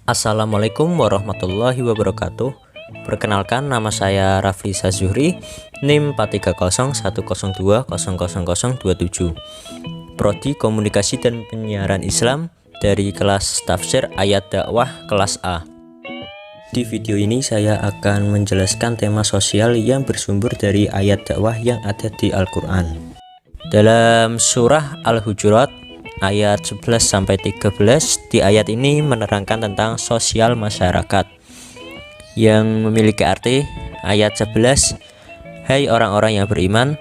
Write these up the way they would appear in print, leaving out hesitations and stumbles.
Assalamualaikum warahmatullahi wabarakatuh. Perkenalkan, nama saya Rafli Zuhri, NIM 43010200027, Prodi Komunikasi dan Penyiaran Islam dari kelas Tafsir Ayat Dakwah kelas A. Di video ini saya akan menjelaskan tema sosial yang bersumber dari ayat dakwah yang ada di Al-Quran. Dalam surah Al-Hujurat ayat 11-13, di ayat ini menerangkan tentang sosial masyarakat yang memiliki arti. Ayat 11, hai orang-orang yang beriman,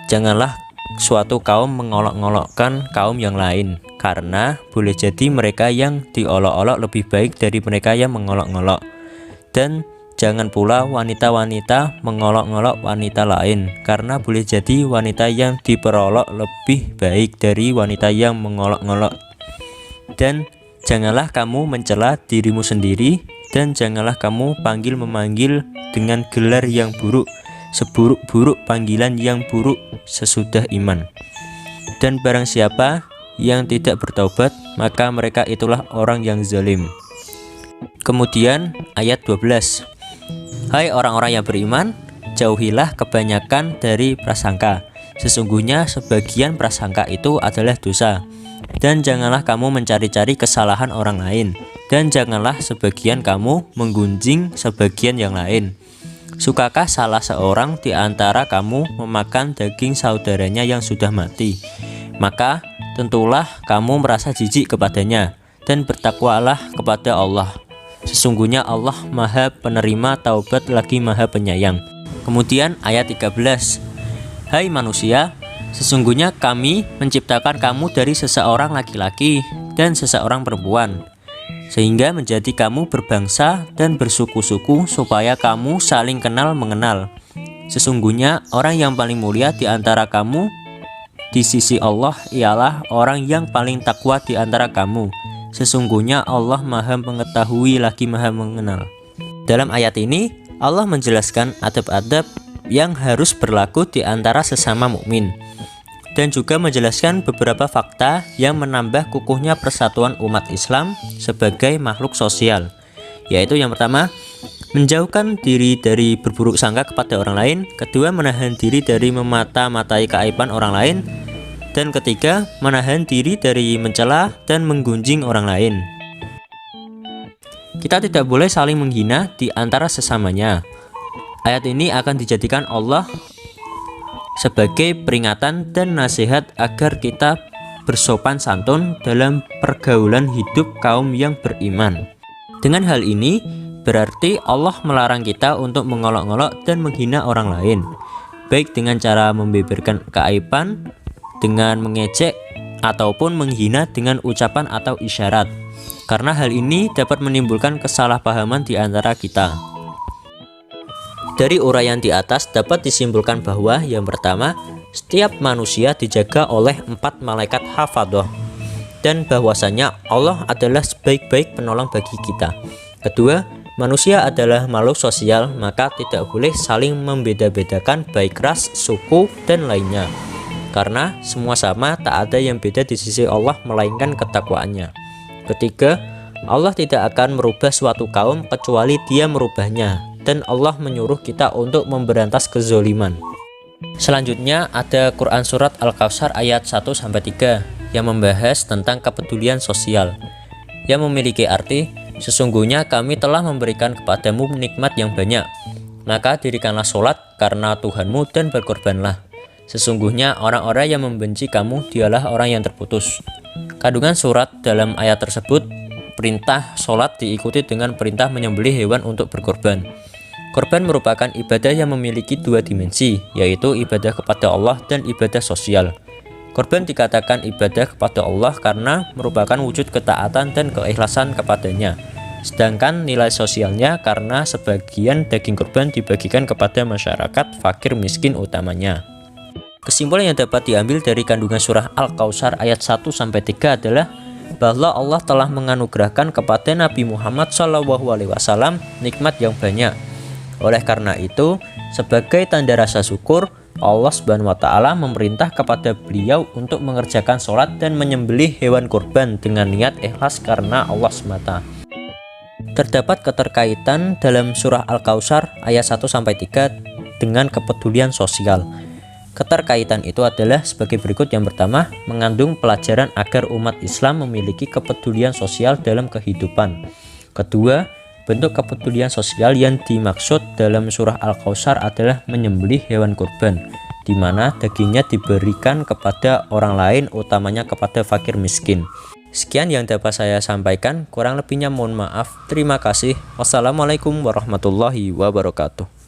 janganlah suatu kaum mengolok-olokkan kaum yang lain, karena boleh jadi mereka yang diolok-olok lebih baik dari mereka yang mengolok-olok. Dan jangan pula wanita-wanita mengolok-olok wanita lain, karena boleh jadi wanita yang diperolok lebih baik dari wanita yang mengolok-olok. Dan janganlah kamu mencela dirimu sendiri, dan janganlah kamu panggil-memanggil dengan gelar yang buruk, seburuk-buruk panggilan yang buruk sesudah iman. Dan barang siapa yang tidak bertaubat, maka mereka itulah orang yang zalim. Kemudian ayat 12, hai orang-orang yang beriman, jauhilah kebanyakan dari prasangka. Sesungguhnya sebagian prasangka itu adalah dosa. Dan janganlah kamu mencari-cari kesalahan orang lain. Dan janganlah sebagian kamu menggunjing sebagian yang lain. Sukakah salah seorang di antara kamu memakan daging saudaranya yang sudah mati? Maka tentulah kamu merasa jijik kepadanya, dan bertakwalah kepada Allah. Sesungguhnya Allah Maha Penerima Taubat lagi Maha Penyayang. Kemudian ayat 13, hai manusia, sesungguhnya kami menciptakan kamu dari seseorang laki-laki dan seseorang perempuan, sehingga menjadi kamu berbangsa dan bersuku-suku, supaya kamu saling kenal mengenal. Sesungguhnya orang yang paling mulia di antara kamu di sisi Allah ialah orang yang paling takwa di antara kamu. Sesungguhnya Allah Maha Mengetahui lagi Maha Mengenal. Dalam ayat ini Allah menjelaskan adab-adab yang harus berlaku di antara sesama mukmin, dan juga menjelaskan beberapa fakta yang menambah kukuhnya persatuan umat Islam sebagai makhluk sosial, yaitu yang pertama, menjauhkan diri dari berburuk sangka kepada orang lain. Kedua, menahan diri dari memata-matai keaiban orang lain. Dan ketiga, menahan diri dari mencela dan menggunjing orang lain. Kita tidak boleh saling menghina di antara sesamanya. Ayat ini akan dijadikan Allah sebagai peringatan dan nasihat agar kita bersopan santun dalam pergaulan hidup kaum yang beriman. Dengan hal ini berarti Allah melarang kita untuk mengolok-olok dan menghina orang lain, baik dengan cara membeberkan keaiban, dengan mengejek, ataupun menghina dengan ucapan atau isyarat, karena hal ini dapat menimbulkan kesalahpahaman di antara kita. Dari uraian di atas dapat disimpulkan bahwa yang pertama, setiap manusia dijaga oleh 4 malaikat hafadhah, dan bahwasanya Allah adalah sebaik-baik penolong bagi kita. Kedua, manusia adalah makhluk sosial, maka tidak boleh saling membeda-bedakan baik ras, suku, dan lainnya, karena semua sama, tak ada yang beda di sisi Allah melainkan ketakwaannya. Ketiga, Allah tidak akan merubah suatu kaum kecuali Dia merubahnya, dan Allah menyuruh kita untuk memberantas kezoliman. Selanjutnya ada Quran Surat Al-Kautsar ayat 1-3 yang membahas tentang kepedulian sosial, yang memiliki arti, sesungguhnya kami telah memberikan kepadamu nikmat yang banyak, maka dirikanlah sholat karena Tuhanmu dan berkorbanlah. Sesungguhnya orang-orang yang membenci kamu dialah orang yang terputus. Kandungan surat dalam ayat tersebut, perintah sholat diikuti dengan perintah menyembelih hewan untuk berkorban. Korban merupakan ibadah yang memiliki 2 dimensi, yaitu ibadah kepada Allah dan ibadah sosial. Korban dikatakan ibadah kepada Allah karena merupakan wujud ketaatan dan keikhlasan kepadanya. Sedangkan nilai sosialnya karena sebagian daging korban dibagikan kepada masyarakat fakir miskin utamanya. Kesimpulan yang dapat diambil dari kandungan surah Al-Kautsar ayat 1-3 adalah bahwa Allah telah menganugerahkan kepada Nabi Muhammad SAW nikmat yang banyak. Oleh karena itu, sebagai tanda rasa syukur, Allah Subhanahu wa Ta'ala memerintah kepada beliau untuk mengerjakan sholat dan menyembelih hewan kurban dengan niat ikhlas karena Allah semata. Terdapat keterkaitan dalam surah Al-Kautsar ayat 1-3 dengan kepedulian sosial. Keterkaitan itu adalah sebagai berikut. Yang pertama, mengandung pelajaran agar umat Islam memiliki kepedulian sosial dalam kehidupan. Kedua, bentuk kepedulian sosial yang dimaksud dalam surah Al-Kautsar adalah menyembelih hewan kurban, di mana dagingnya diberikan kepada orang lain, utamanya kepada fakir miskin. Sekian yang dapat saya sampaikan, kurang lebihnya mohon maaf. Terima kasih. Wassalamualaikum warahmatullahi wabarakatuh.